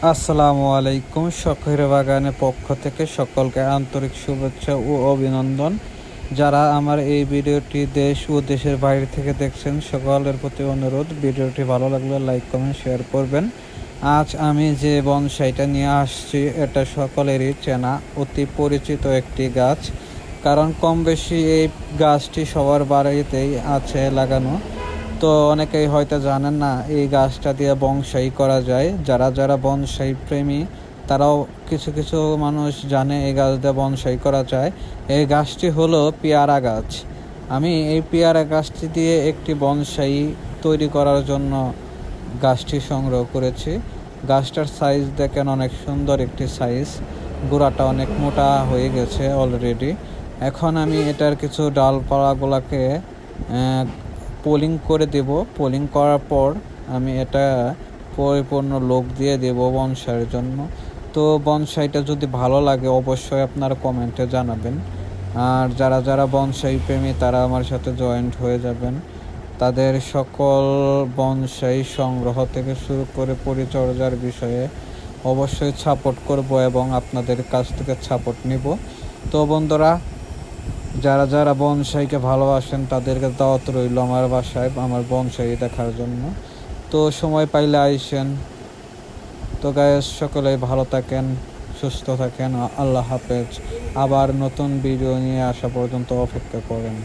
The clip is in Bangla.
আসসালামু আলাইকুম। শখের বাগানের পক্ষ থেকে সকলকে আন্তরিক শুভেচ্ছা ও অভিনন্দন। যারা আমার এই ভিডিওটি দেশ ও দেশের বাইরে থেকে দেখছেন, সকলের প্রতি অনুরোধ, ভিডিওটি ভালো লাগলে লাইক কমেন্ট শেয়ার করবেন। আজ আমি যে বনসাইটা নিয়ে আসছি এটা সকলেরই চেনা, অতি পরিচিত একটি গাছ। কারণ কম বেশি এই গাছটি সবার বাড়িতেই আছে লাগানো। তো অনেকেই হয়তো জানেন না এই গাছটা দিয়ে বনসাই করা যায়। যারা যারা বনসাই প্রেমী তারাও কিছু কিছু মানুষ জানে এই গাছ দিয়ে বনসাই করা যায়। এই গাছটি হলো পেয়ারা গাছ। আমি এই পেয়ারা গাছটি দিয়ে একটি বনসাই তৈরি করার জন্য গাছটি সংগ্রহ করেছি। গাছটার সাইজ দেখেন, অনেক সুন্দর একটি সাইজ। গোড়াটা অনেক মোটা হয়ে গেছে অলরেডি। এখন আমি এটার কিছু ডালপালাগুলোকে পোলিং করে দেব। পোলিং করার পর আমি এটা পরিপূর্ণ লোক দিয়ে দেব বনসাইয়ের জন্য। তো বনসাইটা যদি ভালো লাগে অবশ্যই আপনারা কমেন্টে জানাবেন। আর যারা যারা বনসাই প্রেমী তারা আমার সাথে জয়েন্ট হয়ে যাবেন। তাদের সকল বনসাই সংগ্রহ থেকে শুরু করে পরিচর্যার বিষয়ে অবশ্যই সাপোর্ট করব এবং আপনাদের কাছ থেকে সাপোর্ট নিব। তো বন্ধুরা, যারা যারা বনসাইকে ভালোবাসেন তাদেরকে দাওয়াত রইল আমার বাসায় আমার বনসাই দেখার জন্য। তো সময় পাইলে আইসেন। তো গাইস, সকলেই ভালো থাকেন, সুস্থ থাকেন। আল্লাহ হাফেজ। আবার নতুন ভিডিও নিয়ে আসা পর্যন্ত অপেক্ষা করেন।